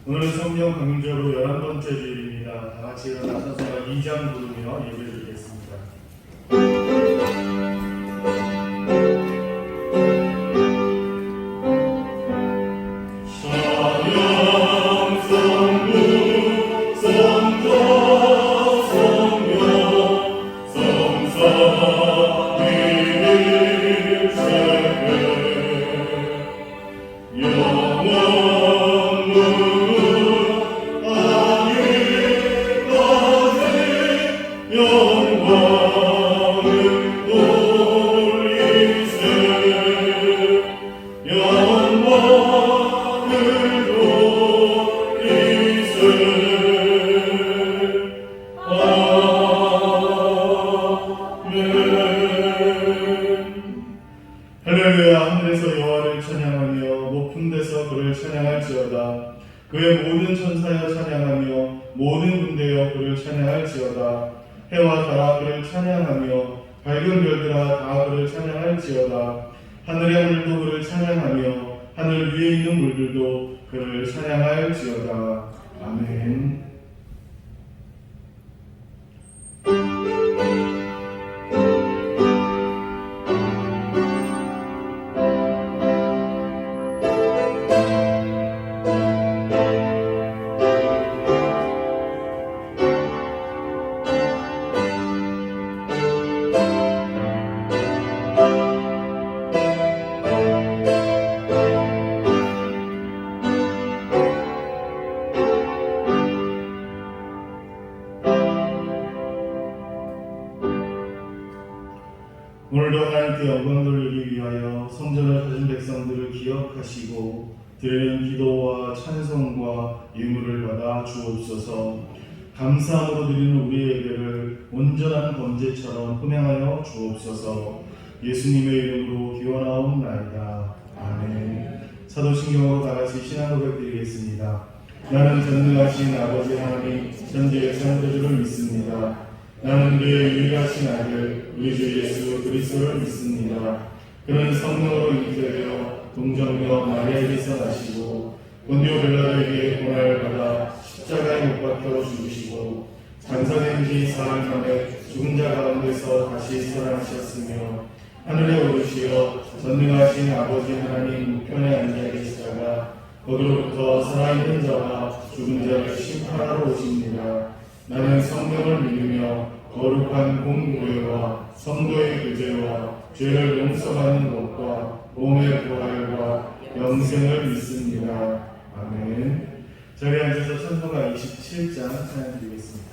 오늘은 성경 강조로 11번째 주일입니다. 다 같이 일어나서 2장 부르며 예배드리겠습니다. 할렐루야. 하늘에서 여호와를 찬양하며 높은 데서 그를 찬양할지어다. 그의 모든 천사여 찬양하며 모든 군대여 그를 찬양할지어다. 해와 달아 그를 찬양하며 밝은 별들아 다 그를 찬양할지어다. 하늘의 하늘도 그를 찬양하며 하늘 위에 있는 물들도 그를 찬양할지어다. 아멘. 오늘도 하나님께 영광 돌리기 위하여 성전을 가진 백성들을 기억하시고 드리는 기도와 찬송과 유물을 받아 주옵소서. 감사함으로 드리는 우리의 예배를 온전한 번제처럼 흠양하여 주옵소서. 예수님의 이름으로 기원하옵나이다. 아멘. 사도신경으로 다같이 신앙 고백드리겠습니다. 나는 전능하신 아버지 하나님 전지의 창조주를 믿습니다. 나는 그의 유일하신 아들 우리 주 예수 그리스도를 믿습니다. 그는 성령으로 잉태되어 동정녀 마리아에게서 나시고 본디오 빌라도에게 고난을 받아 십자가에 못 박혀 죽으시고 장사된 지 사흘 만에 죽은 자 가운데서 다시 살아나셨으며 하늘에 오르시어 전능하신 아버지 하나님 우편에 앉아 계시다가 거기로부터 살아있는 자와 죽은 자를 심판하러 오십니다. 나는 성령을 믿으며 거룩한 공교회와 성도의 교제와 죄를 용서받는 것과 몸의 부활과 영생을 믿습니다. 아멘. 자리에 앉아서 찬송가 27장 찬양드리겠습니다.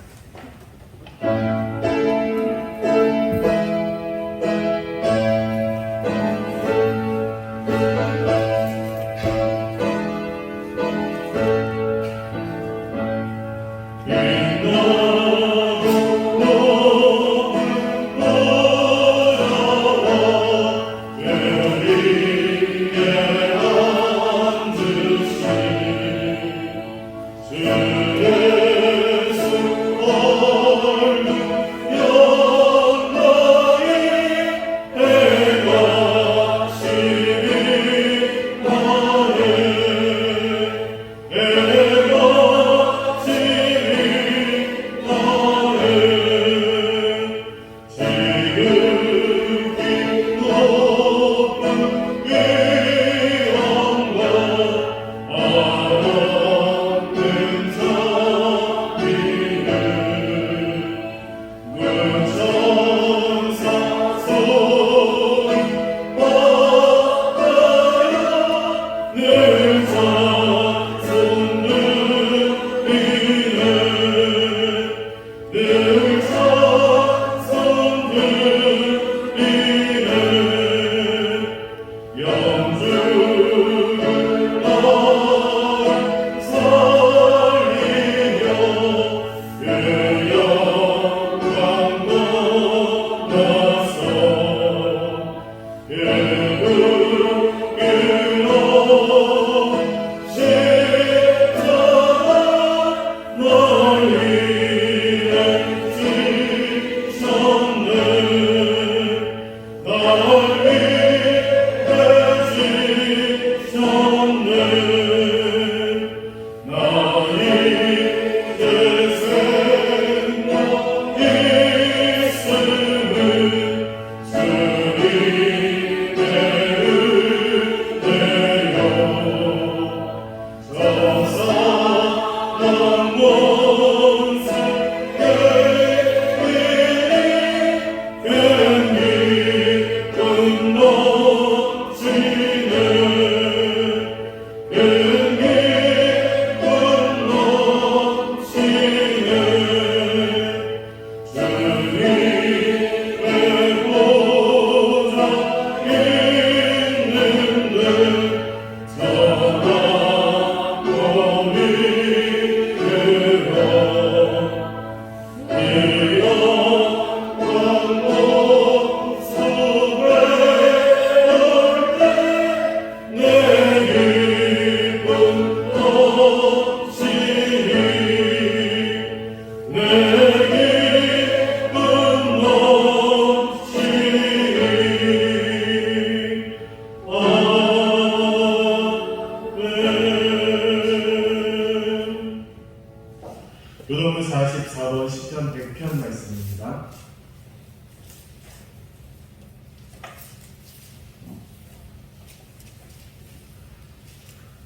No.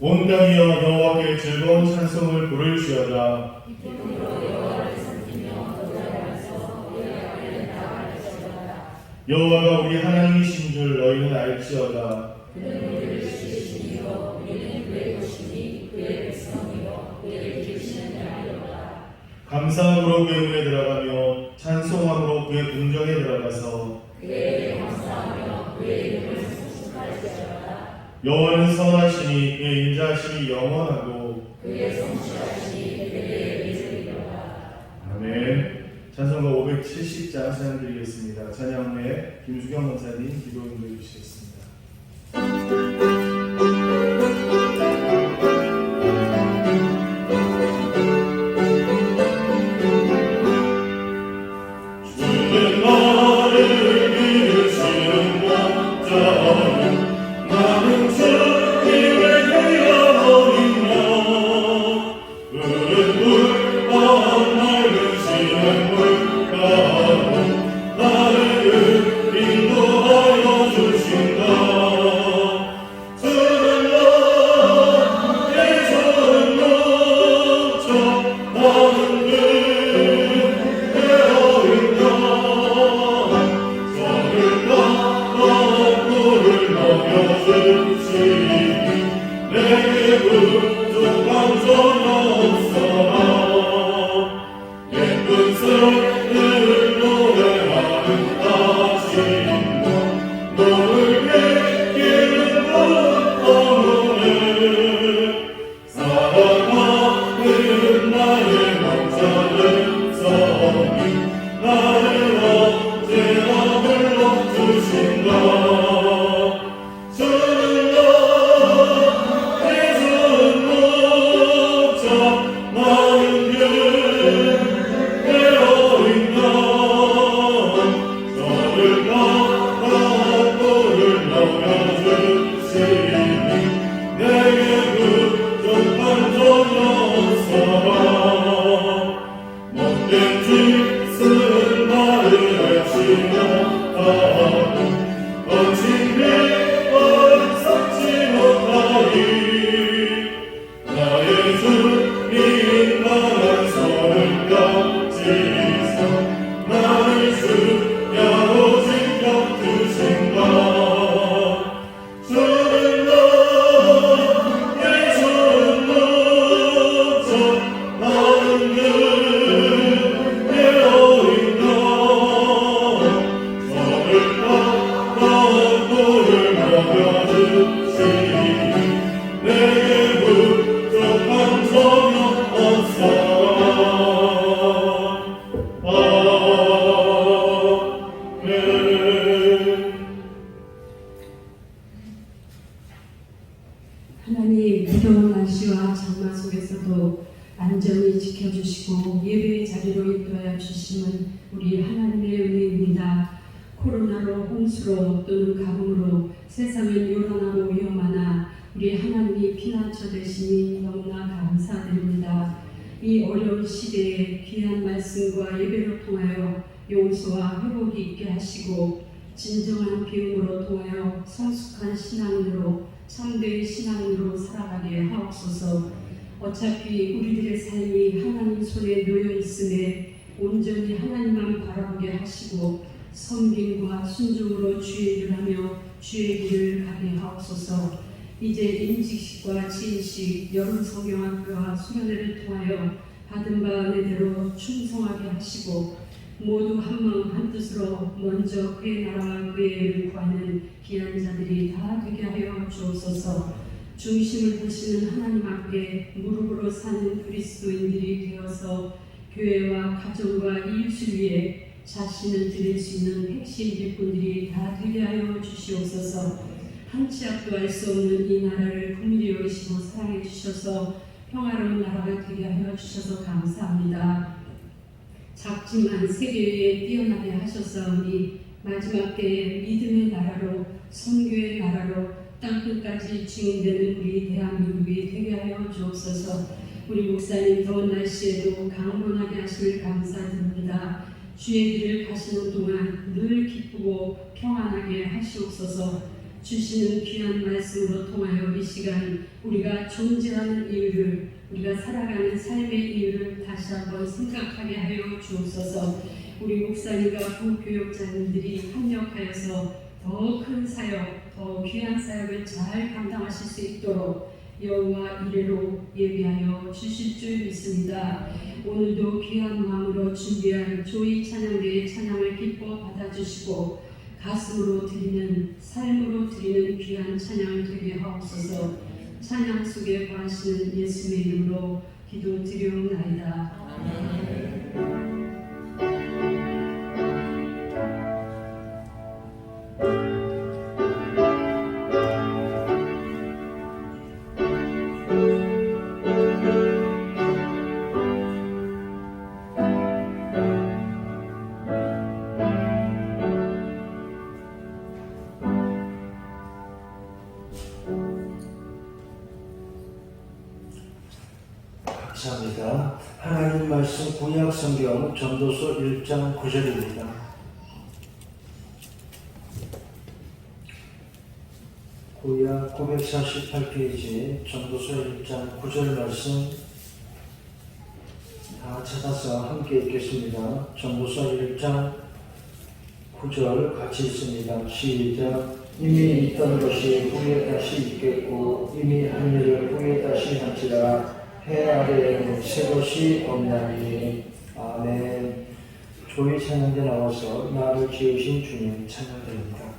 온 땅이여 여호와께 즐거운 찬송을 부를지어다. 여호와가 우리 하나님이신 줄 너희는 알지어다. 감사함으로 그의 문에 들어가며 찬송함으로 그의 궁정에 들어가서 여호와는 선하시니 그의 인자하심이 영원하고 그의 성실하심이 그의 이르리로다. 아멘. 찬송가 570장 찬양드리겠습니다. 찬양 후에 김수경 목사님 기도 인도해 주시겠습니다. 하나님, 무더운 날씨와 장마 속에서도 안전히 지켜주시고 예배의 자리로 인도하여 주심은 우리 하나님의 은혜입니다. 코로나로 홍수로 또는 가뭄으로 세상은 요란하고 위험하나 우리 하나님이 피난처 되시니 너무나 감사드립니다. 이 어려운 시대에 귀한 말씀과 예배로 통하여 용서와 회복이 있게 하시고 진정한 비움으로 통하여 성숙한 신앙으로 참된 신앙으로 살아가게 하옵소서. 어차피 우리들의 삶이 하나님 손에 놓여 있음에 온전히 하나님만 바라보게 하시고 섬김과 순종으로 주의 일을 하며 주의 길을 가게 하옵소서. 이제 임직식과 지인식, 여름 성경학교와 수련회를 통하여 받은 바 은혜대로 충성하게 하시고 모두 한 마음 한 뜻으로 먼저 그의 나라와 그의 의를 구하는 귀한 자들이 다 되게 하여 주옵소서. 중심을 보시는 하나님 앞에 무릎으로 사는 그리스도인들이 되어서 교회와 가정과 이웃을 위해 자신을 드릴 수 있는 핵심 일꾼들이 다 되게 하여 주시옵소서. 한 치 앞도 알 수 없는 이 나라를 긍휼히 여기시고 사랑해 주셔서 평화로운 나라가 되게 하여 주셔서 감사합니다. 작지만 세계에 뛰어나게 하셨사오니 마지막 때에 믿음의 나라로 선교의 나라로 땅끝까지 증인되는 우리 대한민국이 되게 하여 주옵소서. 우리 목사님 더운 날씨에도 강건하게 하심을 감사드립니다. 주의 길을 가시는 동안 늘 기쁘고 평안하게 하시옵소서. 주시는 귀한 말씀으로 통하여 이 시간 우리가 존재하는 이유를, 우리가 살아가는 삶의 이유를 다시 한번 생각하게 하여 주옵소서. 우리 목사님과 부교역자님들이 협력하여서 더 큰 사역, 더 귀한 사역을 잘 감당하실 수 있도록 여호와 이레로 예비하여 주실 줄 믿습니다. 오늘도 귀한 마음으로 준비한 조이 찬양대의 찬양을 기뻐 받아주시고 가슴으로 드리는, 삶으로 드리는 귀한 찬양을 되게 하옵소서. 찬양 속에 거하시는 예수의 이름으로 기도드리옵나이다. 아멘. 감사합니다. 하나님 말씀 구약 성경 전도서 1장 9절입니다. 구약 948페이지 전도서 1장 9절 말씀 다 찾아서 함께 읽겠습니다. 전도서 1장 9절 같이 읽습니다. 시작. 이미 있던 것이 후에 다시 있겠고 이미 한 일을 후에 다시 할지라 해 아래에는 새 것이 없나니. 아멘. 조이 찬양대 나와서 나를 지으신 주님 찬양드립니다.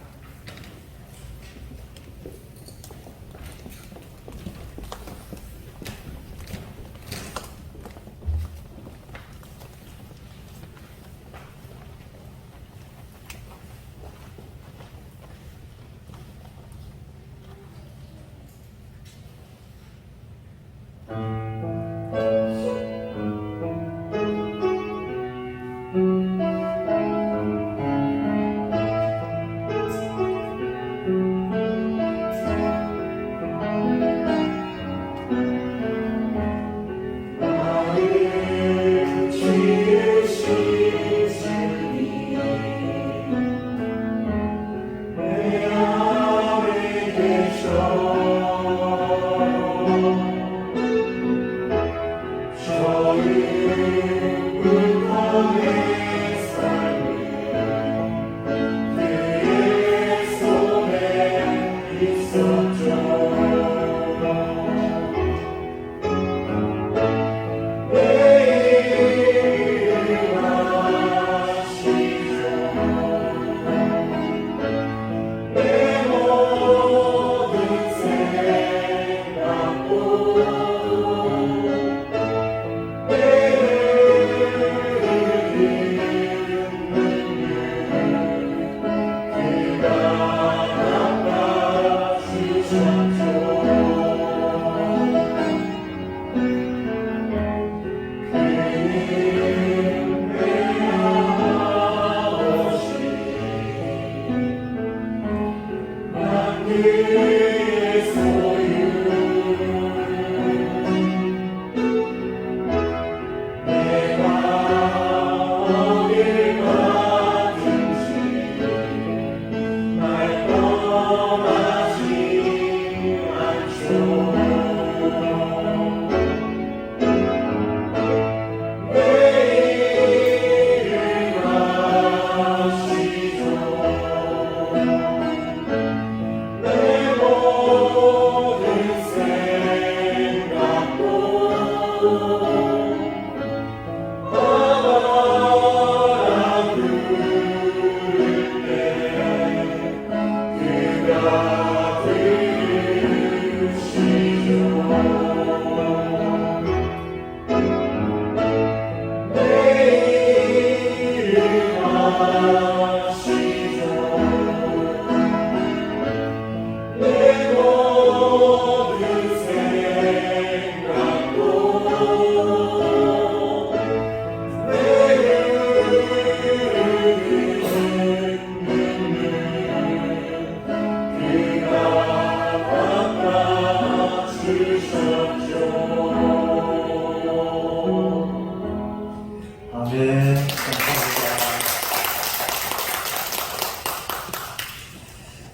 아멘. 감사합니다.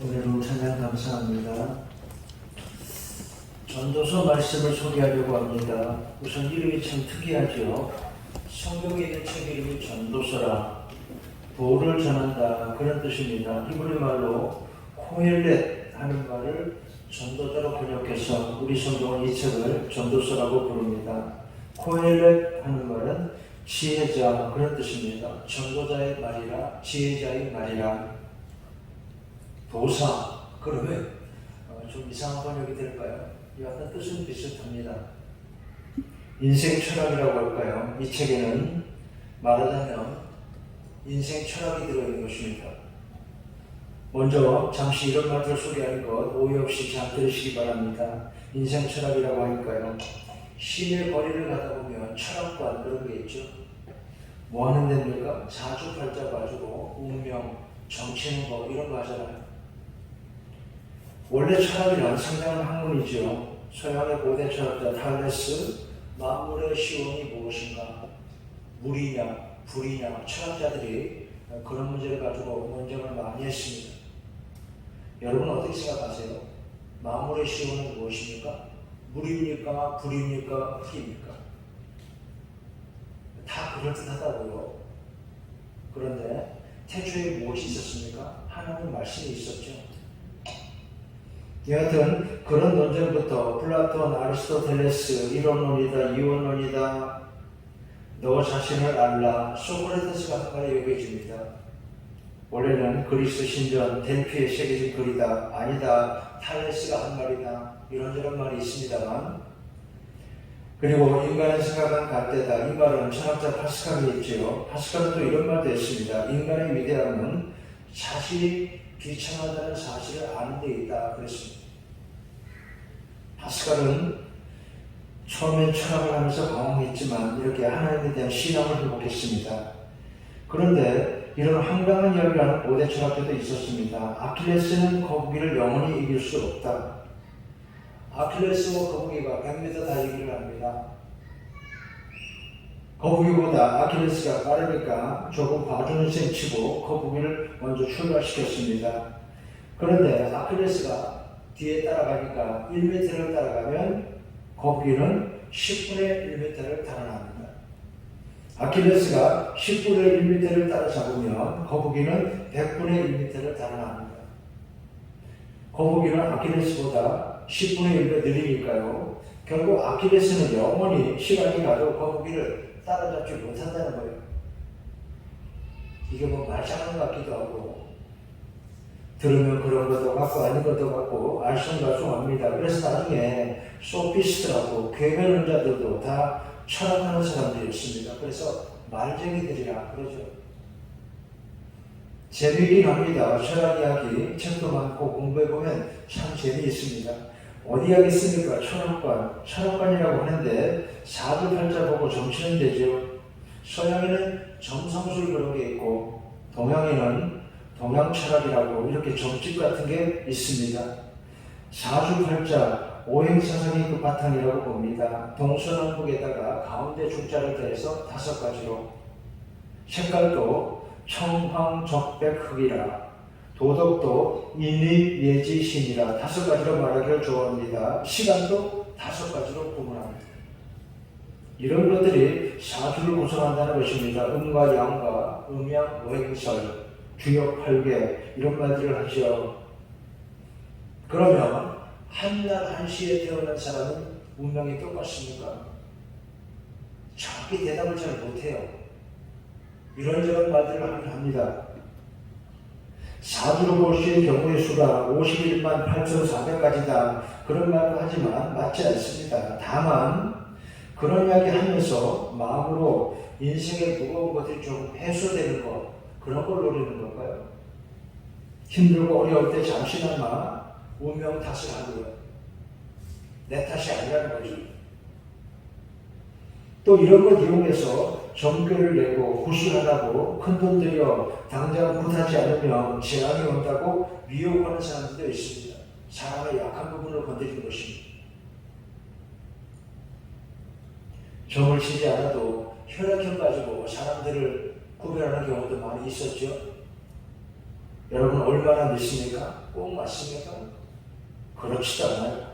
오늘도 찬양 감사 하겠습니다. 전도서 말씀을 소개하려고 합니다. 우선 이름이 참 특이하죠. 성경에 있는 책 이름이 전도서라. 도를 전한다 그런 뜻입니다. 히브리 말로 코헬렛 하는 말을 전도자로 번역해서 우리 성경은 이 책을 전도서라고 부릅니다. 코헬렛 하는 말은 지혜자 그런 뜻입니다. 전도자의 말이라 지혜자의 말이라. 도사 그러면 좀 이상한 번역이 될까요? 약간 뜻은 비슷합니다. 인생 철학이라고 할까요? 이 책에는 말하자면 인생 철학이 들어있는 것입니다. 먼저 잠시 이런 말들을 소개하는 것 오해 없이 잘 들으시기 바랍니다. 인생 철학이라고 하니까요. 시내 거리를 가다 보면 철학관 그런 게 있죠. 뭐 하는 데입니까? 사주팔자 가지고 운명, 정치는 거 이런 거 하잖아요. 원래 철학이란 상당한 학문이죠. 서양의 고대 철학자 탈레스, 만물의 시원이 무엇인가? 물이냐, 불이냐, 철학자들이 그런 문제를 가지고 논쟁을 많이 했습니다. 여러분 어떻게 생각하세요? 만물의 시원은 무엇입니까? 물입니까? 불입니까? 흙입니까? 다 그럴듯하다고요. 그런데 태초에 무엇이 있었습니까? 하나님 말씀이 있었죠. 여하튼 그런 논쟁부터 플라톤, 아리스토텔레스, 이론론이다, 이원론이다, 너 자신을 알라, 소크라테스가 한 말에 여겨집니다. 원래는 그리스 신전 델피에 새겨진 글이다, 아니다, 탈레스가 한 말이다, 이런저런 말이 있습니다만, 그리고 인간의 생각은 같대다. 이 말은 철학자 파스칼이 했지요. 파스칼은 또 이런 말도 했습니다. 인간의 위대함은 자신이 비참하다는 사실을 아는 데 있다 그랬습니다. 파스칼은 처음엔 철학을 하면서 방황했지만 이렇게 하나님에 대한 신앙을 회복했습니다. 그런데 이런 황당한 이야기를 하는 고대 철학자도 있었습니다. 아킬레스는 거북이를 영원히 이길 수 없다. 아킬레스와 거북이가 100m 달리기를 합니다. 거북이보다 아킬레스가 빠르니까 조금 봐주는 셈 치고 거북이를 먼저 출발시켰습니다. 그런데 아킬레스가 뒤에 따라가니까 1m를 따라가면 거북이는 10분의 1m를 달아납니다. 아킬레스가 10분의 1m를 따라잡으면 거북이는 100분의 1m를 달아납니다. 거북이는 아킬레스보다 10분의 1배 느리니까요. 결국 아킬레스는 영원히 시간이 가도 거북이를 따라잡지 못한다는 거예요. 이게 뭐 말장난 같기도 하고 들으면 그런 것도 같고 아닌 것도 같고 알쏭달쏭합니다. 그래서 나중에 소피스트라고 괴변론자들도 다 철학하는 사람들이었습니다. 그래서 말쟁이들이라 그러죠. 재미있긴 합니다. 철학 이야기 책도 많고 공부해보면 참 재미있습니다. 어디 하겠습니까? 철학관. 철학관이라고 하는데 사주팔자 보고 점치는 데죠. 서양에는 점성술 그런 게 있고 동양에는 동양철학이라고 이렇게 점집 같은 게 있습니다. 사주팔자 오행사상이 그 바탕이라고 봅니다. 동서남북에다가 가운데 중자를 더해서 5가지로 색깔도 청황적백흑이라 도덕도 인립예지신이라 5가지로 말하기를 좋아합니다. 시간도 5가지로 구분합니다. 이런 것들이 사주를 구성한다는 것입니다. 음과 양과 음양 오행설 주역 8개 이런 말들을 하죠. 그러면 한날 한시에 태어난 사람은 운명이 똑같습니까? 정확히 대답을 잘 못해요. 이런저런 말들을 하긴 합니다. 사주로 볼 수 있는 경우의 수가 51만 8,400가지다 그런 말을 하지만 맞지 않습니다. 다만 그런 이야기 하면서 마음으로 인생의 무거운 것들이 좀 해소되는 것 그런 걸 노리는 걸까요? 힘들고 어려울 때 잠시나마 운명 탓을 하고요. 내 탓이 아니라는 거죠. 또 이런 걸 이용해서 정교를 내고 구술하라고 큰돈 들여 당장 굿하지 않으면 재앙이 온다고 미혹하는 사람들도 있습니다. 사람의 약한 부분을 건드리는 것입니다. 점을 치지 않아도 혈액형 가지고 사람들을 구별하는 경우도 많이 있었죠. 여러분 얼마나 믿습니까? 꼭 맞습니까? 그렇지도 않아요.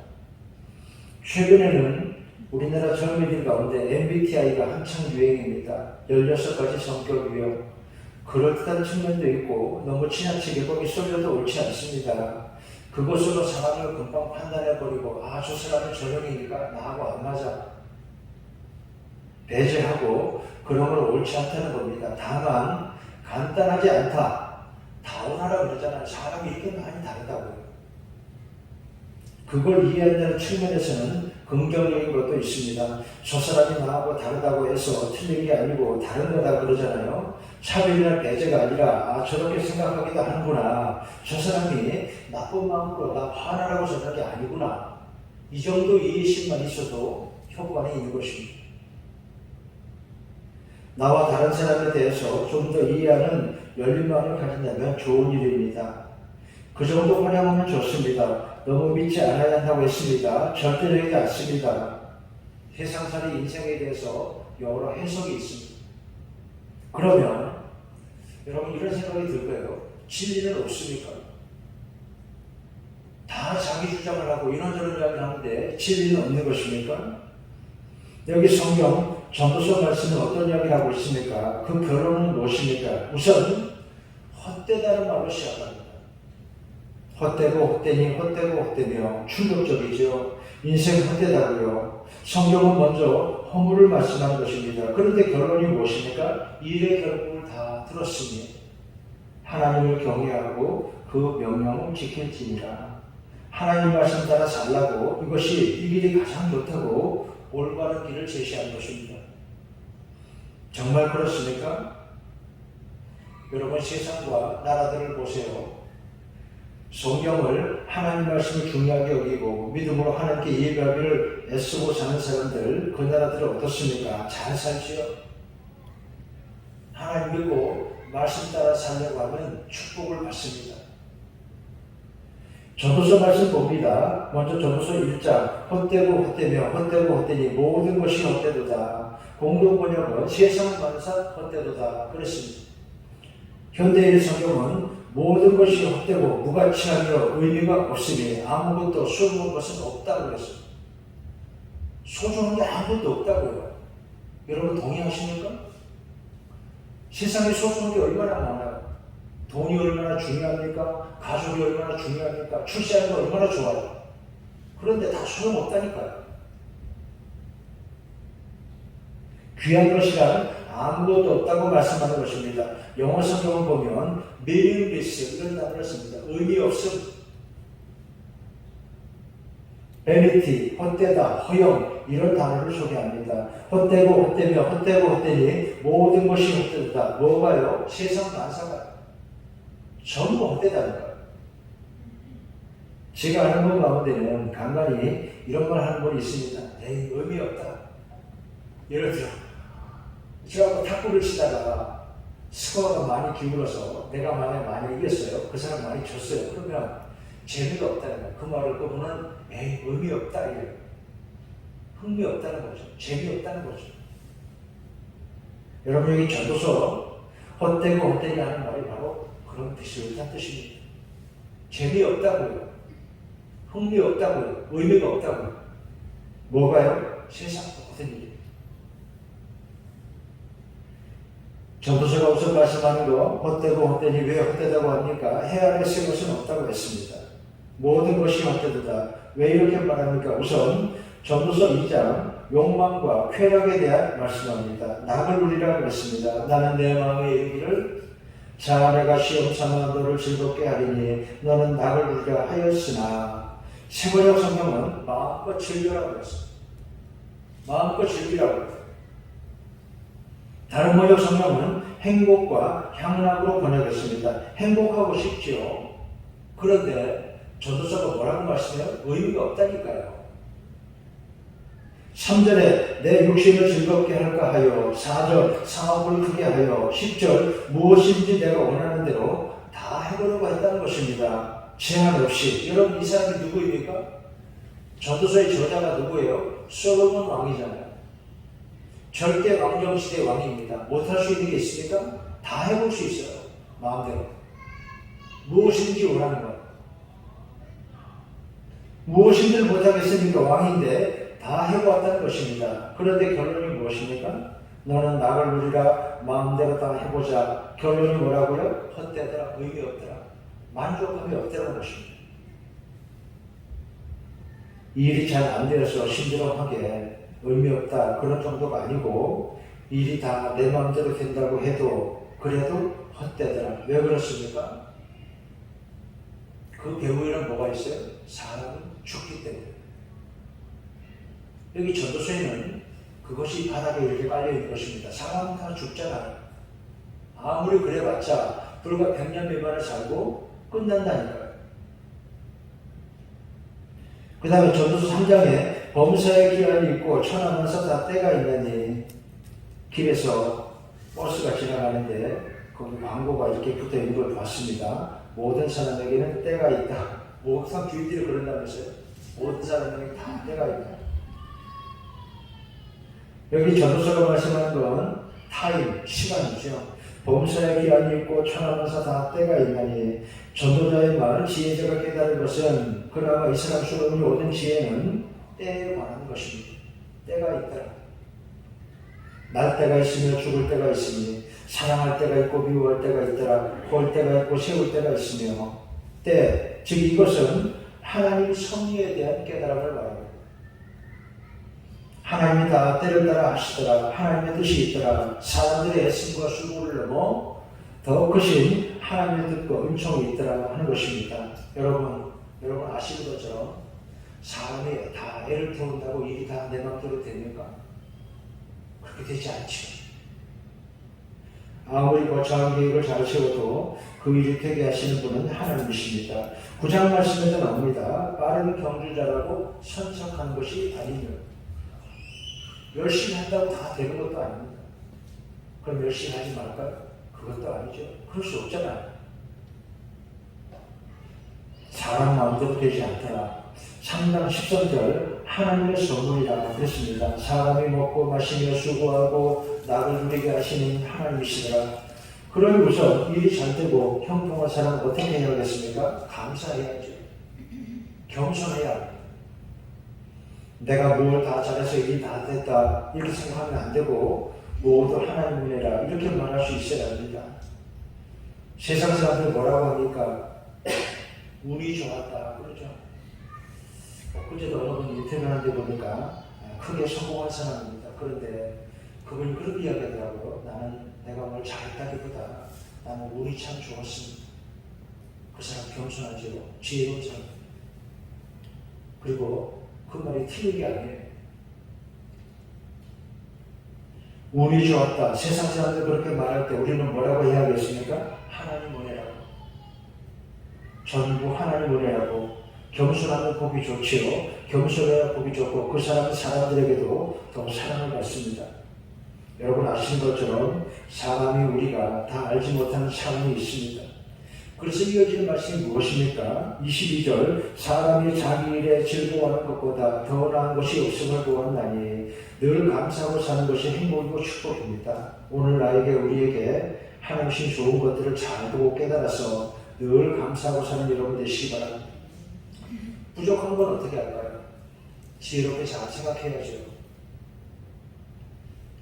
최근에는 우리나라 젊은이들 가운데 MBTI가 한창 유행입니다. 16가지 성격 유형. 그럴듯한 측면도 있고 너무 지나치게 거기 쏠려도 옳지 않습니다. 그것으로 사람을 금방 판단해버리고 저 사람은 저형이니까 나하고 안 맞아. 배제하고 그런 건 옳지 않다는 겁니다. 다만 간단하지 않다. 다운하라 그러잖아요. 사람이 이렇게 많이 다르다고요. 그걸 이해한다는 측면에서는 긍정적인 것도 있습니다. 저 사람이 나하고 다르다고 해서 틀린 게 아니고 다른 거다 그러잖아요. 차별이나 배제가 아니라 저렇게 생각하기도 하는구나. 저 사람이 나쁜 마음으로 나 화나라고 저런 게 아니구나. 이 정도 이해심만 있어도 효과는 있는 것입니다. 나와 다른 사람에 대해서 좀 더 이해하는 열린 마음을 가진다면 좋은 일입니다. 그 정도 활용하면 좋습니다. 너무 믿지 않아야 한다고 했습니다. 절대적이지 않습니다. 세상살이 인생에 대해서 여러 해석이 있습니다. 그러면 여러분 이런 생각이 들 거예요. 진리는 없습니까? 다 자기 주장을 하고 이런저런 이야기를 하는데 진리는 없는 것입니까? 여기 성경 전도서 말씀은 어떤 이야기를 하고 있습니까? 그 결론은 무엇입니까? 우선 헛되다는 말로 시작합니다. 헛되고 헛되니 헛되고 헛되며 충격적이죠. 인생 헛되다고요. 성경은 먼저 허물을 말씀하는 것입니다. 그런데 결론이 무엇입니까? 일의 결국을 다 들었으니 하나님을 경외하고 그 명령을 지킬지니라. 하나님 말씀 따라 살라고 이것이 이 길이 가장 좋다고 올바른 길을 제시한 것입니다. 정말 그렇습니까? 여러분 세상과 나라들을 보세요. 성경을 하나님 말씀을 중요하게 여기고 믿음으로 하나님께 예배하기를 애쓰고 사는 사람들 그 나라들은 어떻습니까? 잘 살지요? 하나님 믿고 말씀 따라 살려고 하면 축복을 받습니다. 전도서 말씀 봅니다. 먼저 전도서 1장 헛되고 헛되며 헛되고 헛되니 모든 것이 헛되도다. 공동번역은 세상 만사 헛되도다 그랬습니다. 현대의 성경은 모든 것이 헛되고 무가치하며 의미가 없으니 아무것도 소중한 것은 없다고 그랬습니다. 소중한 게 아무것도 없다고요. 여러분 동의하십니까? 세상에 소중한 게 얼마나 많아요. 돈이 얼마나 중요합니까? 가족이 얼마나 중요합니까? 출세하는 거 얼마나 좋아요. 그런데 다 소용없다니까요. 귀한 것이란 아무것도 없다고 말씀하는 것입니다. 영어 성경을 보면 meaningless 이런 단어를 씁니다. 의미 없음, vanity, 헛되다, 허영 이런 단어를 소개합니다. 헛되고 헛되며 헛되고 헛되니 모든 것이 헛되다. 뭐가요? 세상 만사가 전부 헛되다는 거예요. 제가 아는 분 가운데는 간간히 이런 걸 하는 분이 있습니다. 에이 의미 없다. 예를 들어 제가 탁구를 치다가 스코어가 많이 기울어서 내가 만약에 많이 이겼어요. 그 사람 많이 졌어요. 그러면 재미가 없다는 거예요. 그 말을 그분은 에이 의미 없다 이래요. 흥미 없다는 거죠. 재미없다는 거죠. 여러분 여기 전도서 헛되고 헛되지 하는 말이 바로 그런 비슷한 뜻입니다. 재미없다고요. 흥미없다고요. 의미가 없다고요. 뭐가요? 세상 모든 일. 전도서가 우선 말씀하는 거 헛되고 헛되니 왜 헛되다고 합니까? 해 아래 쓸 것은 없다고 했습니다. 모든 것이 헛되다. 왜 이렇게 말합니까? 우선 전도서 2장 욕망과 쾌락에 대한 말씀합니다. 낙을 누리라 그랬습니다. 나는 내 마음에 이르기를 자 내가 시험 삼아 너를 즐겁게 하리니 너는 낙을 누리라 하였으나 세번역 성경은 마음껏 즐기라고 그랬습니다. 마음껏 즐기라고 그랬습니다. 다른 번역 성경은 행복과 향락으로 번역했습니다. 행복하고 싶지요. 그런데 전도서가 뭐라고 말씀해요? 의미가 없다니까요. 3절에 내 육신을 즐겁게 할까 하여 4절 사업을 크게 하여 10절 무엇인지 내가 원하는 대로 다 해보려고 했다는 것입니다. 제한 없이. 여러분 이 사람이 누구입니까? 전도서의 저자가 누구예요? 솔로몬 왕이잖아요. 절대 왕정시대 왕입니다. 못할 수 있는 게 있습니까? 다 해볼 수 있어요. 마음대로. 무엇인지 원하는 것. 무엇인들 못하겠습니까? 왕인데 다 해보았다는 것입니다. 그런데 결론이 무엇입니까? 너는 나를 누리라 마음대로 다 해보자. 결론이 뭐라고요? 헛되더라, 의미 없더라, 만족함이 없더라는 것입니다. 일이 잘 안 되어서 힘들어하게 의미 없다 그런 정도가 아니고 일이 다 내 마음대로 된다고 해도 그래도 헛되더라. 왜 그렇습니까? 그 배후에는 뭐가 있어요? 사람은 죽기 때문에. 여기 전도서에는 그것이 바닥에 이렇게 깔려있는 것입니다. 사람은 다 죽잖아요. 아무리 그래봤자 불과 100년 미만을 살고 끝난다니까요. 그 다음에 전도서 3장에 범사의 기한이 있고 천하만사 다 때가 있나니, 길에서 버스가 지나가는데 거기 광고가 이렇게 붙어 있는 걸 봤습니다. 모든 사람에게는 때가 있다. 목상 주인들이 그런다면서요. 모든 사람에게 다 때가 있다. 여기 전도서가 말씀하는 건 타임, 시간이죠. 범사의 기한이 있고 천하만사 다 때가 있나니, 전도자의 말, 지혜자가 깨달은 것은 그나마 이스라엘 수론이 얻은 지혜는 때에 관한 것입니다. 때가 있더라. 날 때가 있으며 죽을 때가 있으니, 사랑할 때가 있고 미워할 때가 있더라. 볼 때가 있고 세울 때가 있으며, 때, 즉 이것은 하나님 섭리에 대한 깨달음을 말합니다. 하나님이 다 때를 따라 하시더라. 하나님의 뜻이 있더라. 사람들의 애씀과 수고를 넘어 더 크신 하나님의 뜻과 은총이 있더라 하는 것입니다. 여러분 아시는 것처럼 사람이 다 애를 태운다고 일이 다 내 맘대로 됩니까? 그렇게 되지 않죠. 아무리 거창한 계획을 잘 세워도 그 일을 되게 하시는 분은 하나님이십니다. 9장 말씀에도 나옵니다. 빠른 경주자라고 선척한 것이 아니며, 열심히 한다고 다 되는 것도 아닙니다. 그럼 열심히 하지 말까요? 그것도 아니죠. 그럴 수 없잖아요. 사람 마음대로 되지 않더라. 3장 13절 하나님의 선물이라고 했습니다. 사람이 먹고 마시며 수고하고 낙을 누리게 하시는 하나님이시더라. 그러면 우선 일이 잘 되고 형통한 사람은 어떻게 해야겠습니까? 감사해야죠. 겸손해야 합니다. 내가 뭘 다 잘해서 일이 다 됐다 이렇게 생각하면 안 되고, 모두 하나님 은혜라 이렇게 말할 수 있어야 합니다. 세상 사람들 뭐라고 합니까? 운이 좋았다 그러죠. 엊그제도 어느 분 인터뷰하는데 보니까 크게 성공한 사람입니다. 그런데 그분이 그렇게 이야기하더라고요. 나는 내가 뭘 잘했다기보다 나는 운이 참 좋았습니다. 그 사람 겸손하죠. 지혜로운 사람. 그리고 그 말이 틀린 게 아니에요. 운이 좋았다. 세상 사람들 그렇게 말할 때 우리는 뭐라고 해야겠습니까? 하나님 은혜라고. 전부 하나님 은혜라고. 겸손하면 복이 좋지요. 겸손해야 복이 좋고 그 사람은 사람들에게도 더 사랑을 받습니다. 여러분 아시는 것처럼 사람이 우리가 다 알지 못하는 사람이 있습니다. 그래서 이어지는 말씀이 무엇입니까? 22절 사람이 자기 일에 즐거워하는 것보다 더 나은 것이 없음을 보았나니 늘 감사하고 사는 것이 행복이고 축복입니다. 오늘 나에게 우리에게 하나님 좋은 것들을 잘 보고 깨달아서 늘 감사하고 사는 여러분 되시기 바랍니다. 부족한 건 어떻게 할까요? 지혜롭게 잘 생각해야죠.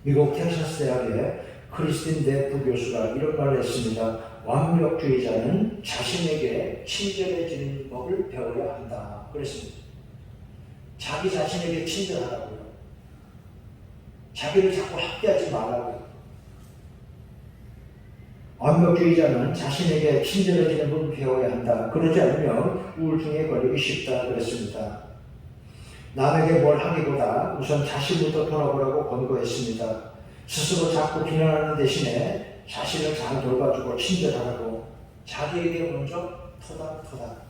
미국 텍사스 대학의 크리스틴 데프 교수가 이런 말을 했습니다. 완벽주의자는 자신에게 친절해지는 법을 배워야 한다. 그랬습니다. 자기 자신에게 친절하라고요. 자기를 자꾸 학대하지 말라고요. 완벽주의자는 자신에게 친절해지는 법을 배워야 한다. 그러지 않으면 우울증에 걸리기 쉽다. 그랬습니다. 남에게 뭘 하기보다 우선 자신부터 돌아보라고 권고했습니다. 스스로 자꾸 비난하는 대신에 자신을 잘 돌봐주고 친절하라고. 자기에게 먼저 토닥토닥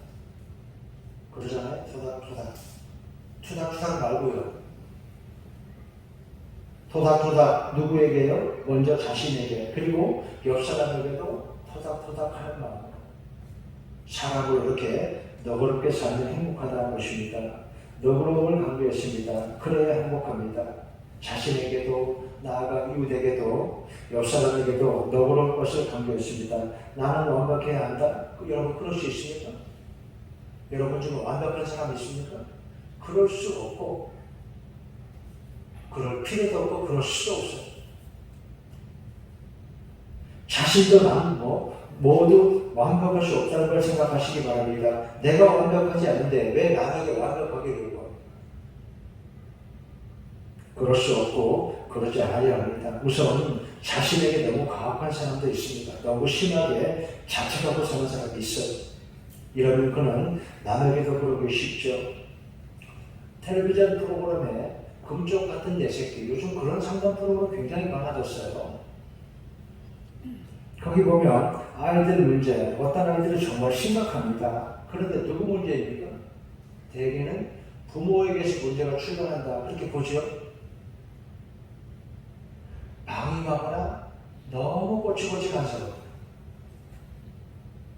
그러잖아요. 토닥토닥. 투닥투닥 말고요. 토닥토닥 누구에게요? 먼저 자신에게, 그리고 옆 사람에게도 토닥토닥 하는 마음. 사람을 이렇게 너그럽게 살면 행복하다는 것입니다. 너그러움을 강조했습니다. 그래야 행복합니다. 자신에게도, 나아가 이웃에게도, 옆 사람에게도 너그러운 것을 강조했습니다. 나는 완벽해야 한다? 여러분 그럴 수 있습니까? 여러분 중에 완벽한 사람이 있습니까? 그럴 수 없고 그럴 필요도 없고 그럴 수도 없어요. 자신도 난 모두 완벽할 수 없다는 걸 생각하시기 바랍니다. 내가 완벽하지 않은데 왜 남에게 완벽하게 요구합니까? 그럴 수 없고 그러지 않아야 합니다. 우선 자신에게 너무 가혹한 사람도 있습니다. 너무 심하게 자책하고 사는 사람이 있어요. 이러면 그는 남에게도 그러기 쉽죠. 텔레비전 프로그램에 금쪽 같은 내 새끼, 요즘 그런 상담 프로그램 굉장히 많아졌어요. 거기 보면 아이들 문제, 어떤 아이들은 정말 심각합니다. 그런데 누구 문제입니까? 대개는 부모에게서 문제가 출발한다. 그렇게 보죠. 방임하거나 너무 꼬치꼬치한 사람.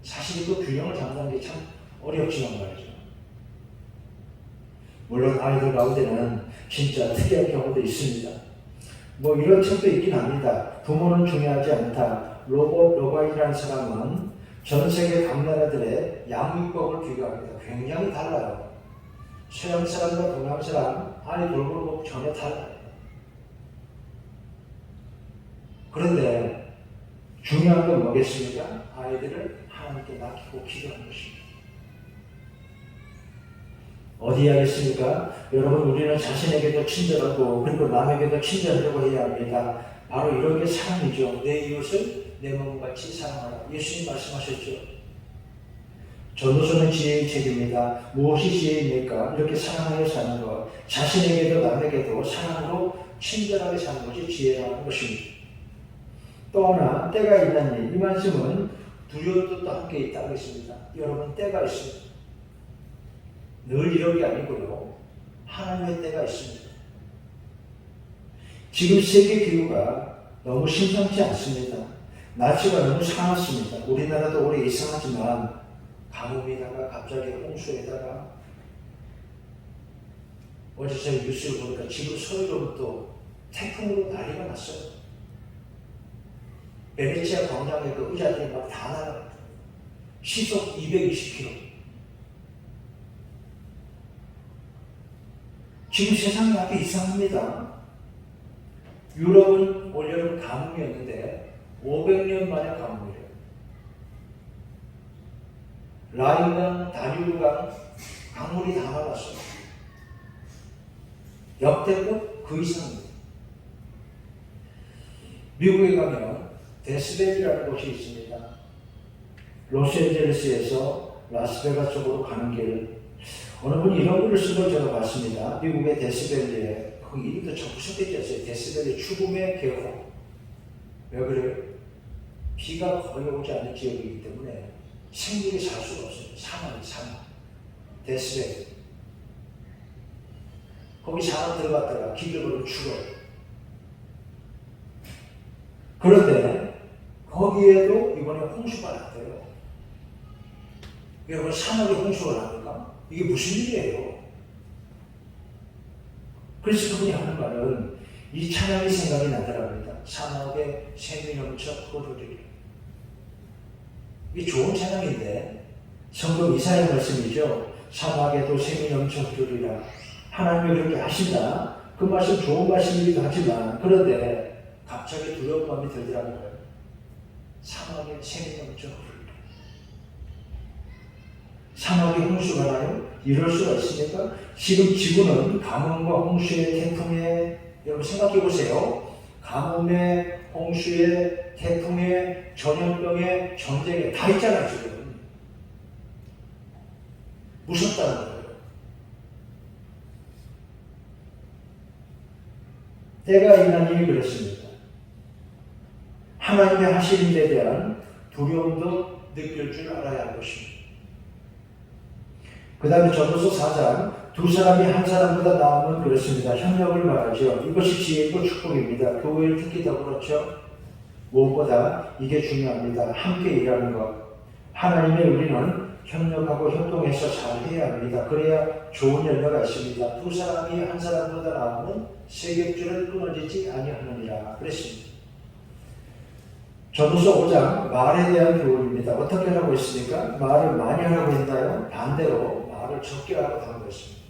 사실 이거 균형을 잡는 게 참 어렵지만 말이죠. 물론 아이들 가운데는 진짜 특이한 경우도 있습니다. 이런 책도 있긴 합니다. 부모는 중요하지 않다. 로봇 로바이라는 사람은 전 세계 각 나라들의 양육법을 비교합니다. 굉장히 달라요. 서양 사람과 동양 사람 아이 돌보는 법 전혀 달라요. 그런데 중요한 건 뭐겠습니까? 아이들을 하나님께 맡기고 기도하는 것입니다. 어디 하겠습니까? 여러분, 우리는 자신에게도 친절하고 그리고 남에게도 친절하려고 해야 합니다. 바로 이런 게 사랑이죠. 내 이웃을 내 몸같이 사랑하라. 예수님 말씀하셨죠. 전도서는 지혜의 책입니다. 무엇이 지혜입니까? 이렇게 사랑하여 사는 것. 자신에게도 남에게도 사랑으로 친절하게 사는 것이 지혜라는 것입니다. 또 하나, 때가 있다니. 이 말씀은 두려움도 함께 있다 하겠습니다. 여러분, 때가 있습니다. 늘 이런 게 아니고요. 하나님의 때가 있습니다. 지금 세계 기후가 너무 심상치 않습니다. 날씨가 너무 상했습니다. 우리나라도 올해 이상하지만 가뭄에다가 갑자기 홍수에다가 어제 제가 뉴스를 보니까 지금 서울은 또 태풍으로 난리가 났어요. 베네치아 광장에 그 의자들이 막 다 날아갑니다. 시속 220km. 지금 세상이 아주 이상합니다. 유럽은 올여름 가뭄이었는데 500년 만에 가뭄이래요. 라인강, 다뉴브강 강물이 다 말랐어요. 역대급 그 이상입니다. 미국에 가면 데스밸리라는 곳이 있습니다. 로스앤젤레스에서 라스베가스 쪽으로 가는 길. 어느 분이 이런 글을 쓴 걸 제가 봤습니다. 미국의 데스밸리에 그 이름도 참 무섭게 졌어요. 데스밸리 죽음의 계곡. 왜 그래요? 비가 거의 오지 않는 지역이기 때문에 생물이 살 수가 없어요. 사막. 데스밸리. 거기 사람 들어갔다가 길을 걸으면 죽어요. 그런데 거기에도 이번에 홍수가 났대요. 여러분, 사막에 홍수가 납니까? 이게 무슨 일이에요? 그래서 그분이 하는 말은 이 찬양이 생각이 나더랍니다. 사막에 샘이 넘쳐 흐르리라. 이게 좋은 찬양인데 성경 이사야 말씀이죠. 사막에도 샘이 넘쳐 흐르리라. 하나님이 그렇게 하신다. 그 말씀 좋은 말씀이기도 하지만 그런데 갑자기 두려운 마음이 들더라는 거예요. 사막에 샘이 넘쳐 흐르리라. 사막에 홍수가 나요? 이럴 수가 있습니까? 지금 지구는 가뭄과 홍수의 태풍에, 여러분 생각해 보세요. 가뭄에, 홍수에, 태풍에, 전염병에, 전쟁에 다 있잖아요, 지금. 무섭다는 거예요. 때가 있나니 그렇습니다. 하나님의 하시는 데 대한 두려움도 느낄 줄 알아야 할 것입니다. 그 다음에 전도서 4장 두 사람이 한 사람보다 나으면 그렇습니다. 협력을 말하죠. 이것이 지혜이고 축복입니다. 교회를 특히 더 그렇죠. 무엇보다 이게 중요합니다. 함께 일하는 것. 하나님의 우리는 협력하고 협동해서 잘 해야 합니다. 그래야 좋은 열매가 있습니다. 두 사람이 한 사람보다 나으면 세겹줄은 끊어지지 아니하느니라 그랬습니다. 전도서 5장 말에 대한 교훈입니다. 어떻게 하라고 했습니까? 말을 많이 하라고 했나요? 반대로 말을 적게 하라고 당부했습니다.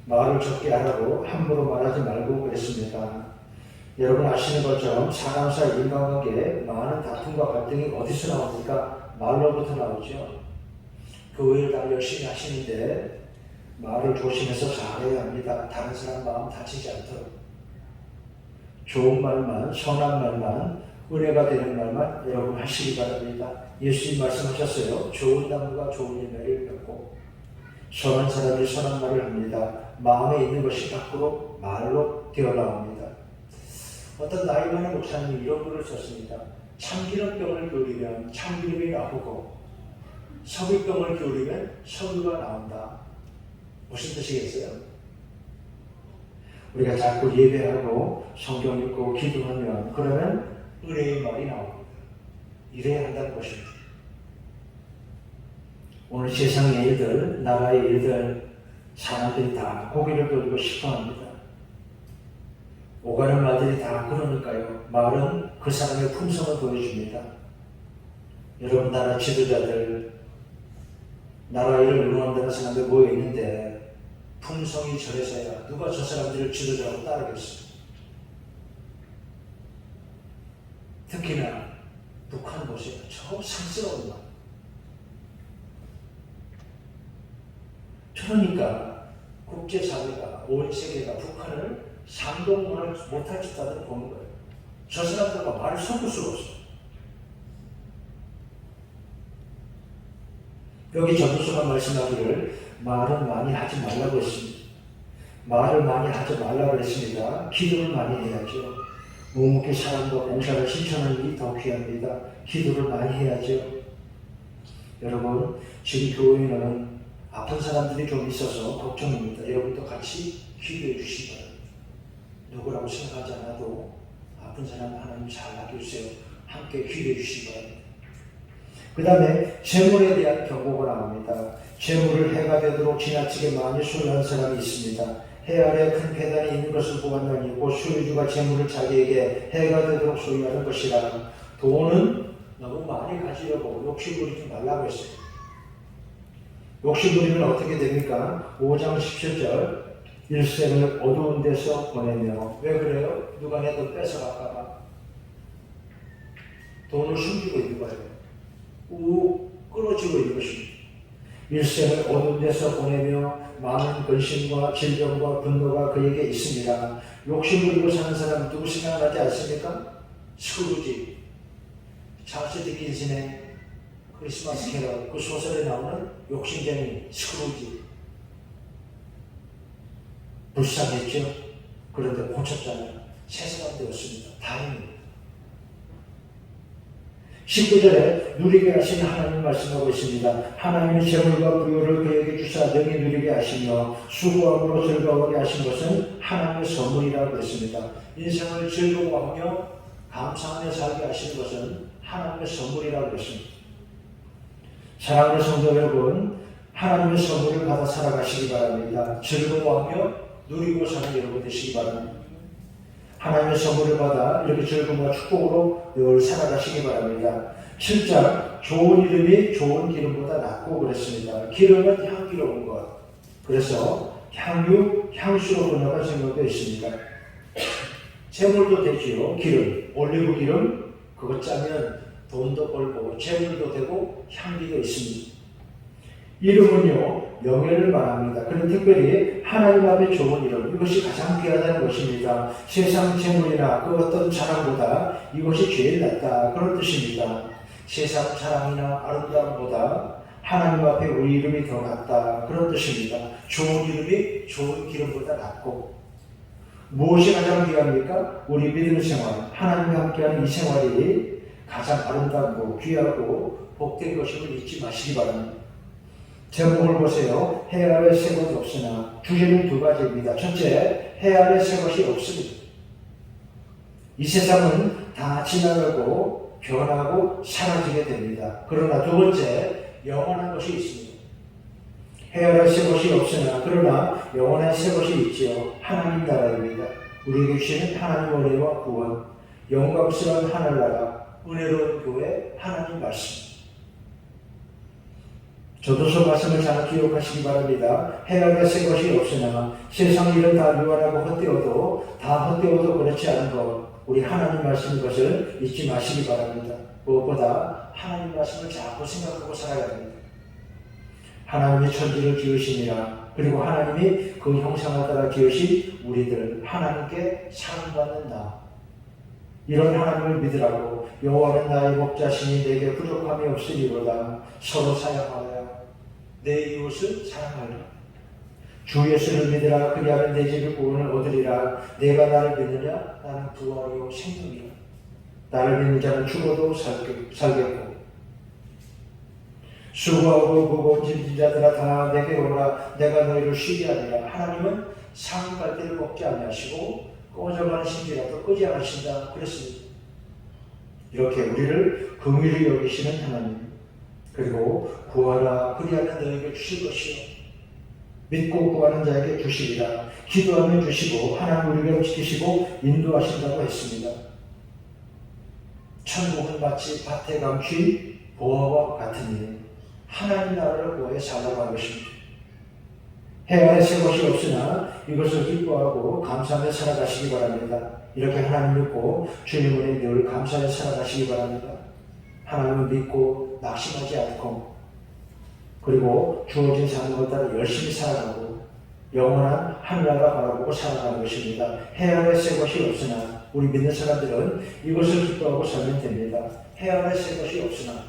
말을 적게 하라고 함부로 말하지 말고 그랬습니다. 여러분 아시는 것처럼 사람 사이 인간관계에 많은 다툼과 갈등이 어디서 나옵니까? 말로부터 나오죠. 교회를 다 열심히 하시는데 말을 조심해서 잘해야 합니다. 다른 사람 마음 다치지 않도록. 좋은 말만, 선한 말만, 은혜가 되는 말만 여러분 하시기 바랍니다. 예수님 말씀하셨어요. 좋은 나무가 좋은 열매를 맺고 선한 사람이 선한 말을 합니다. 마음에 있는 것이 밖으로 말로 되어나옵니다. 어떤 나이 많은 목사님이 이런 글을 썼습니다. 참기름병을 기울이면 참기름이 나오고 석유병을 기울이면 석유가 나온다. 무슨 뜻이겠어요? 우리가 자꾸 예배하고 성경 읽고 기도하면 그러면 은혜의 말이 나옵니다. 이래야 한다는 것입니다. 오늘 세상의 일들, 나라의 일들, 사람들이 다 고개를 돌리고 싶어합니다. 오가는 말들이 다 그러니까요. 말은 그 사람의 품성을 보여줍니다. 여러분 나라 지도자들, 나라 일을 응원한다는 사람들 모여있는데 품성이 저래서야 누가 저 사람들을 지도자로 따르겠어요. 특히나 북한 보세요. 저 상스러운 말. 그러니까 국제사회가, 온 세계가 북한을 상동을 못할 짓다들 보는 거예요. 저 사람들과 말을 섞을 수가 없어요. 여기 전도서가 말씀하기를 말은 많이 하지 말라고 했습니다. 말을 많이 하지 말라고 했습니다. 기도를 많이 해야죠. 묵묵히 사랑과 봉사를 실천하는 일이 더 귀합니다. 기도를 많이 해야죠. 여러분 지금 교회는 아픈 사람들이 좀 있어서 걱정입니다. 여러분도 같이 기도해 주시기 바랍니다. 누구라고 생각하지 않아도 아픈 사람 하나님 잘 맡겨주세요. 함께 기도해 주시기 바랍니다. 그 다음에 재물에 대한 경고가 나옵니다. 재물을 해가 되도록 지나치게 많이 소유한 사람이 있습니다. 해 아래 큰 계단이 있는 것을 보았나니 곧 소유주가 재물을 자기에게 해가 되도록 소유하는 것이라. 돈은 너무 많이 가지려고 욕심부리지 말라고 했어요. 욕심부리면 어떻게 됩니까? 5장 17절 일생을 어두운 데서 보내며. 왜 그래요? 누가 내 돈 뺏어갈까봐 돈을 숨기고 있는 거예요. 우 끊어지고 있는 것입니다. 일생을 어두운 데서 보내며 많은 근심과 질병과 분노가 그에게 있습니다. 욕심부리고 사는 사람 누구 생각나지 않습니까? 스크루지, 찰스 디킨슨의 크리스마스 캐럴, 그 소설에 나오는 욕심쟁이 스크루지. 불쌍했죠? 그런데 고쳤잖아요. 새 사람 되었습니다. 다행입니다. 19절에 누리게 하신 하나님 말씀하고 있습니다. 하나님의 재물과 부요를 그에게 주사 능히 누리게 하시며 수고함으로 즐거워하게 하신 것은 하나님의 선물이라고 했습니다. 인생을 즐거워하며 감사하며 살게 하시는 것은 하나님의 선물이라고 했습니다. 사랑하는 성도 여러분, 하나님의 선물을 받아 살아가시기 바랍니다. 즐거워하며 누리고 사는 여러분 되시기 바랍니다. 하나님의 선물을 받아 이렇게 즐거움과 축복으로 늘 살아가시기 바랍니다. 7장 좋은 이름이 좋은 기름보다 낫고 그랬습니다. 기름은 향기로운 것. 그래서 향수로 번역한 성경도 있습니다. 재물도 되지요. 기름, 올리브 기름, 그거 짜면 돈도 벌고 재물도 되고 향기도 있습니다. 이름은요 명예를 말합니다. 그런 특별히 하나님 앞에 좋은 이름, 이것이 가장 귀하다는 것입니다. 세상 재물이나 그 어떤 자랑보다 이것이 제일 낫다, 그런 뜻입니다. 세상 자랑이나 아름다움보다 하나님 앞에 우리 이름이 더 낫다, 그런 뜻입니다. 좋은 이름이 좋은 기름보다 낫고. 무엇이 가장 귀합니까? 우리 믿음의 생활, 하나님과 함께하는 이 생활이 가장 아름답고 귀하고 복된 것임을 잊지 마시기 바랍니다. 제목을 보세요. 해 아래 새 것이 없으나. 주제는 두 가지입니다. 첫째, 해 아래 새 것이 없습니다. 이 세상은 다 지나가고 변하고 사라지게 됩니다. 그러나 두 번째, 영원한 것이 있습니다. 해 아래 새 것이 없으나 그러나 영원한 새 것이 있지요. 하나님 나라입니다. 우리에게 주시는 하나님 은혜와 구원, 영광스러운 하늘나라, 은혜로운 교회, 하나님 말씀. 저도서 말씀을 잘 기억하시기 바랍니다. 해악의 새 것이 없으나 세상 일은 다 유한하고 헛되어도 그렇지 않은 것, 우리 하나님 말씀인 것을 잊지 마시기 바랍니다. 무엇보다 하나님 말씀을 자꾸 생각하고 살아야 합니다. 하나님이 천지를 지으시니라. 그리고 하나님이 그 형상을 따라 지으신 우리들을 하나님께 사랑받는 나, 이런 하나님을 믿으라고. 여호와는 나의 목자시니 내게 부족함이 없으리로다. 서로 사랑하라. 내 이웃을 사랑하라. 주 예수를 믿으라. 그리하면 내 집의 구원을 얻으리라. 내가 나를 믿느냐? 나는 부활이요 생명이라. 나를 믿는 자는 죽어도 살겠고. 수고하고 무거운 짐진 자들아 다 내게 오라. 내가 너희를 쉬게 하리라. 하나님은 상갈대를 먹지 아니하시고 꺼져가는 심지라도 끄지 않으신다 그랬습니다. 이렇게 우리를 긍휼히 여기시는 하나님, 그리고 구하라. 그리하면 너에게 주실 것이요 믿고 구하는 자에게 주시리라. 기도하면 주시고 하나님 우리를 지키시고 인도하신다고 했습니다. 천국은 마치 밭에 감춘 보화와 같으니 하나님 나라를 구하여 살아가는 것입니다. 해 아래 새 것이 없으나 이것을 기뻐하고 감사하며 살아가시기 바랍니다. 이렇게 하나님 믿고 주님을 늘 감사하며 살아가시기 바랍니다. 하나님을 믿고 낙심하지 않고, 그리고 주어진 삶을 따라 열심히 살아가고 영원한 하늘나라 바라보고 살아가는 것입니다. 해 아래 새 것이 없으나, 우리 믿는 사람들은 이것을 기뻐하고 살면 됩니다. 해 아래 새 것이 없으나,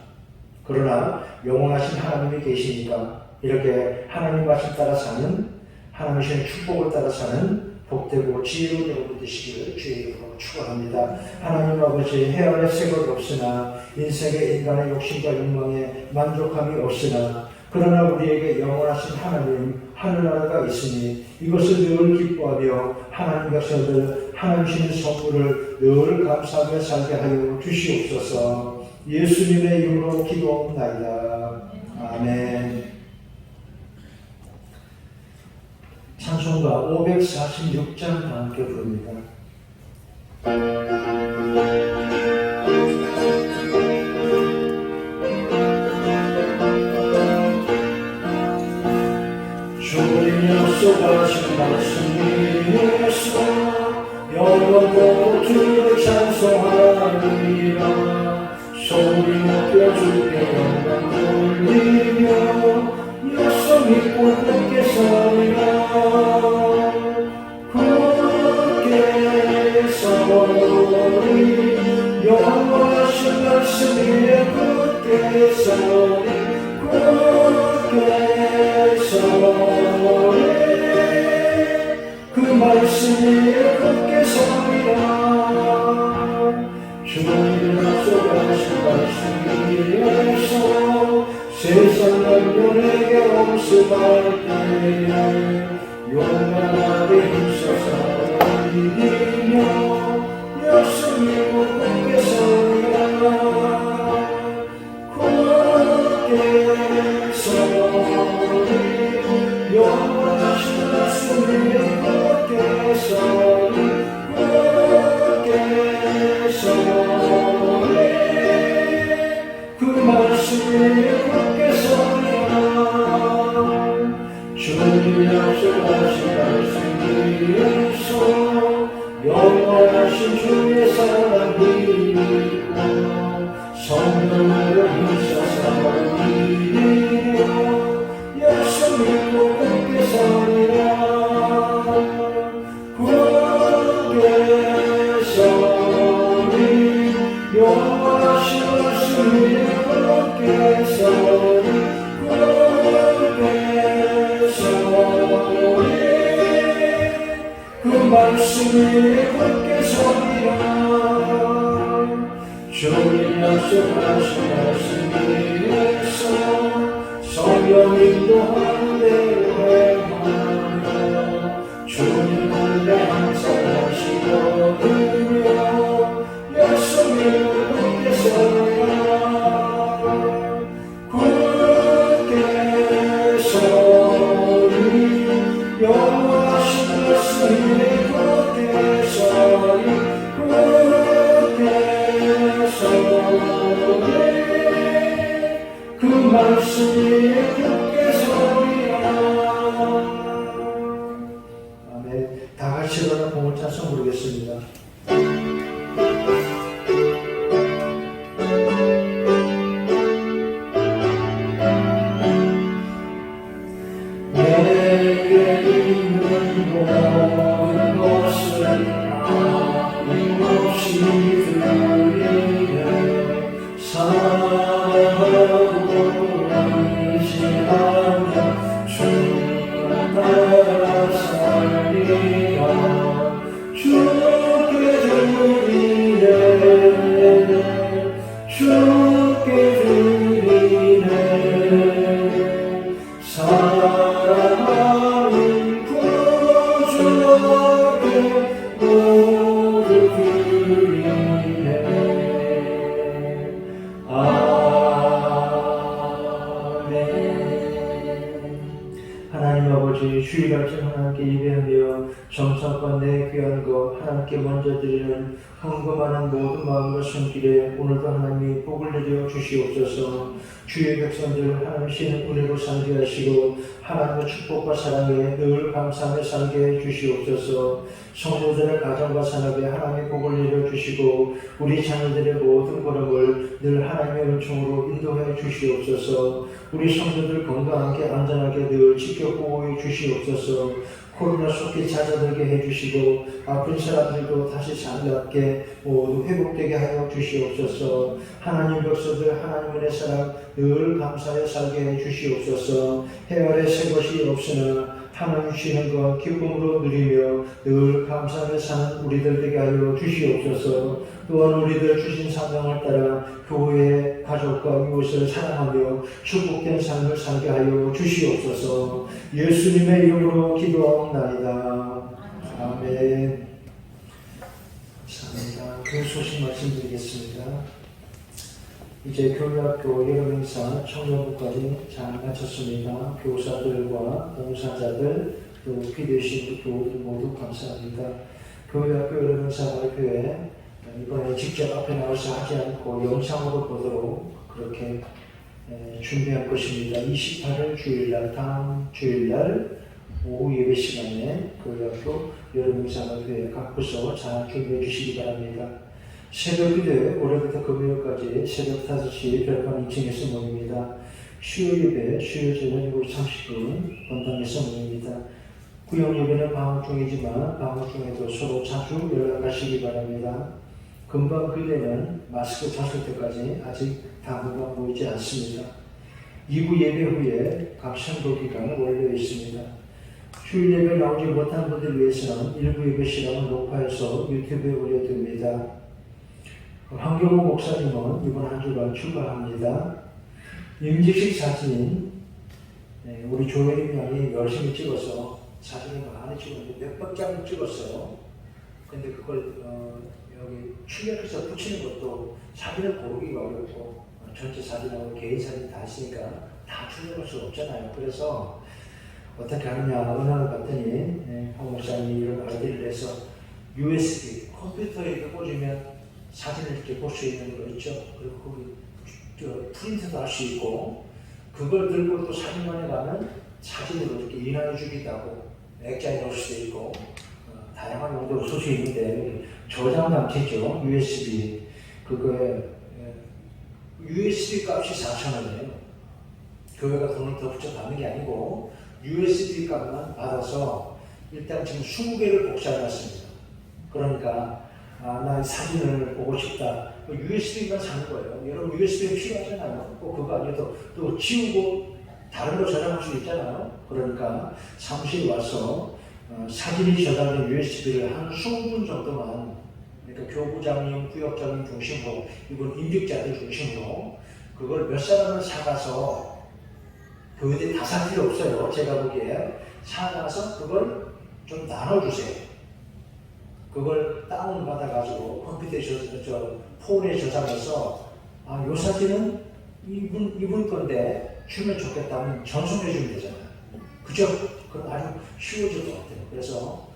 그러나 영원하신 하나님이 계시니까 이렇게 하나님 말씀 따라 사는, 하나님의 주신 축복을 따라 사는 복되고 지혜로운 여러분 되시기를 주의 이름으로 축원합니다. 하나님 아버지, 해 아래 새 것 없으나, 인생의 인간의 욕심과 욕망에 만족함이 없으나, 그러나 우리에게 영원하신 하나님 하늘나라가 있으니 이것을 늘 기뻐하며 하나님 백성들 하나님 주신 선물을 늘 감사하며 살게 하여 주시옵소서. 예수님의 이름으로 기도하옵나이다. 아멘. 찬송가 546장 함께 부릅니다. 주님 약속하신 말씀 위에서 영원토록 주를 찬송하리라. 소리 높여 주께 영광 돌리며 약속 믿고 굳게 서리라. 굳게 서리 영원하신 말씀 위에 굳게 서리. 굳게 서리 그 말씀 위에 굳게 서리라. 주님 약속하신 말씀 위에서 세상 남녀에게 엄습할 때에 용감하게 힘써서 이기며 약속 믿고 굳게 서리라. 굳게 서리 영원하신 말씀 위에 굳게 서리. 굳게 서리 그 말씀 위에 굳게 서리라. 주님 약속하신 말씀 위에서 영원하신 주의 사랑 믿고 성령으로 힘써서 이기며 약속 믿고 굳게 서리라. 굳게 서리 영원하신 말씀 위에 굳게 서리. 굳게 서리 그 말씀 위에 굳게 서리라. 주님 약속하신 말씀 위에서 성령 인도하는 대로 행하며 주님 원래 항상 하시거든요. 약속 믿고 굳게 서리라. 굳게 서리 영원하신 말씀 위에 굳게 서리. 굳게 서리 그 말씀 위에 같이 일어나 공을 찬송 부르겠습니다. 내게 있는 모든 것을 아낌없이 드리네. 사랑하고 의지하며 주만 따라 살리라. 주께 드리네. 주께 드리네. 사랑하는 구주께 모두 드리네. 아멘. 하나님 아버지, 주일 아침 하나님께 예배하며 정성과 내 귀한 것 하나님께 먼저 드리는 헌금하는 모든 마음과 손길에 오늘도 하나님이 복을 내려 주시옵소서. 주의 백성들 하나님 신의 은혜로 살게 하시고 하나님의 축복과 사랑에 늘 감사하며 살게 해 주시옵소서. 성도들의 가정과 산업에 하나님의 복을 내려 주시고 우리 자녀들의 모든 걸음을 늘 하나님의 은총으로 인도해 주시옵소서. 우리 성도들 건강하게 안전하게 늘 지켜 보호해 주시옵소서. 코로나 속에 찾아들게 해주시고 아픈 사람들도 다시 잘 낫게 모두 회복되게 하여 주시옵소서. 하나님 백성들 하나님 은혜 사랑 늘 감사하여 살게 해 주시옵소서. 해열에 새 것이 없으나 하나님 주시는 것 기쁨으로 누리며 늘 감사하며 사는 우리들 되게 하여 주시옵소서. 또한 우리들 주신 사명을 따라 교회 가족과 이웃을 사랑하며 축복된 삶을 살게 하여 주시옵소서. 예수님의 이름으로 기도하옵나이다. 아멘. 감사합니다. 그 소식 말씀드리겠습니다. 이제 교회학교 여름행사 청년부까지 잘 마쳤습니다. 교사들과 봉사자들 또 기대신 교우들 모두 감사합니다. 교회학교 여름행사 발표회 이번에 직접 앞에 나와서 하지 않고 영상으로 보도록 그렇게 준비할 것입니다. 28일 주일날 다음 주일날 오후 예배 시간에 교회학교 여름행사 발표회 각 부서 잘 준비해 주시기 바랍니다. 새벽 기도회 올해부터 금요일까지 새벽 5시 별관 2층에서 모입니다. 수요 예배 수요 저녁 7시 30분 본당에서 모입니다. 구역 예배는 방학 중이지만 방학 중에도 서로 자주 연락하시기 바랍니다. 금방 그대는 마스크 벗을 때까지 아직 당부가 보이지 않습니다. 2부 예배 후에 각 선교기간을 원래 있습니다. 주일 예배 나오지 못한 분들 위해서는 1부 예배 시간을 녹화해서 유튜브에 올려둡니다. 황교우 목사님은 이번 한 주간 출가합니다. 임직식 사진 우리 조혜림 양이 열심히 찍어서 사진을 많이 찍었는데 몇백 장을 찍었어요. 근데 그걸 여기 출력해서 붙이는 것도 사진을 고르기가 어렵고 전체 사진하고 개인 사진 다 있으니까 다 출력할 수 없잖아요. 그래서 어떻게 하느냐 은하를 봤더니 황 목사님이 이런 아이디어를 해서 USB 컴퓨터에 이렇게 꽂으면 사진을 이렇게 볼 수 있는 거 있죠. 그리고 거기 프린트도 할 수 있고 그걸 들고 또 사진관에 가면 사진으로 이렇게 인화해 주기도 하고 액자에 넣을 수도 있고 다양한 용도로 쓸 수 있는데 저장 장치죠. USB 그거에 USB 값이 4,000원이에요. 교회가 돈을 더 붙여 받는 게 아니고 USB 값만 받아서 일단 지금 20개를 복사해놨습니다. 그러니까 나 사진을 보고 싶다. USB만 사는 거예요. 여러분 USB 필요하잖아요. 꼭 그거 아니어도 또 지우고 다른 거 저장할 수 있잖아요. 그러니까 사무실 와서 사진이 저장된 USB를 한 20분 정도만 그러니까 교부장님, 구역장님 중심으로 이번 임직자들 중심으로 그걸 몇 사람을 사가서 교회들이 다 살 필요 없어요. 제가 보기에 사가서 그걸 좀 나눠주세요. 그걸 다운받아가지고 컴퓨터에 폰에 저장해서 요 사진은 이분 건데 주면 좋겠다면 전송해주면 되잖아요. 그죠? 그럼 아주 쉬워질 것 같아요. 그래서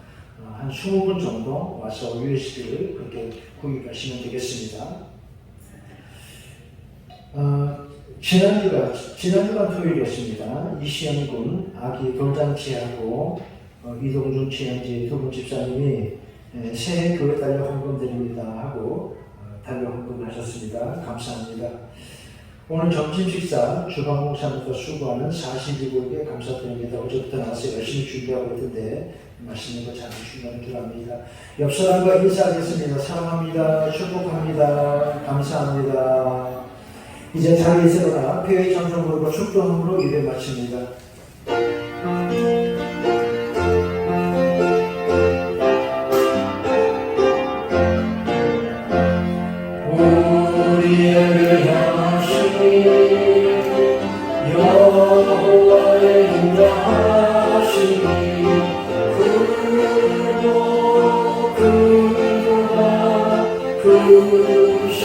한 20분 정도 와서 USB를 그렇게 구입하시면 되겠습니다. 지난주가 토요일이었습니다. 이시영 군 아기 돌잔치하고 이동준 최영지 두 분 집사님이 새해 교회 달력 헌금 드립니다 하고 달력 헌금을 하셨습니다. 감사합니다. 오늘 점심 식사 주방 목사님과 수고하는 42분에게 감사드립니다. 어제부터 나와서 열심히 준비하고 있는데 맛있는 거 잘 드시면 기도합니다. 옆 사람과 인사하겠습니다. 사랑합니다. 축복합니다. 감사합니다. 이제 자리에서 일어나 폐회 정성으로 축도함으로 예배 마칩니다. 우리를 향하시니 여호와의 인자하시니 그도가 크시도다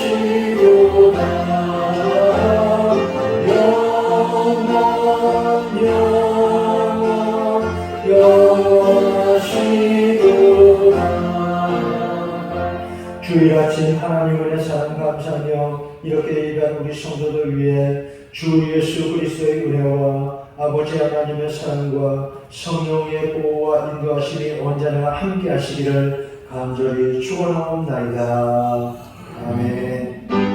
주일 아침 하나님의 사랑 감사하며 이렇게 예배한 우리 성도들 위해 주 예수 그리스도의 은혜와 아버지 하나님의 사랑과 성령의 보호와 인도하심이 언제나 함께 하시기를 간절히 축원하옵나이다. 아멘.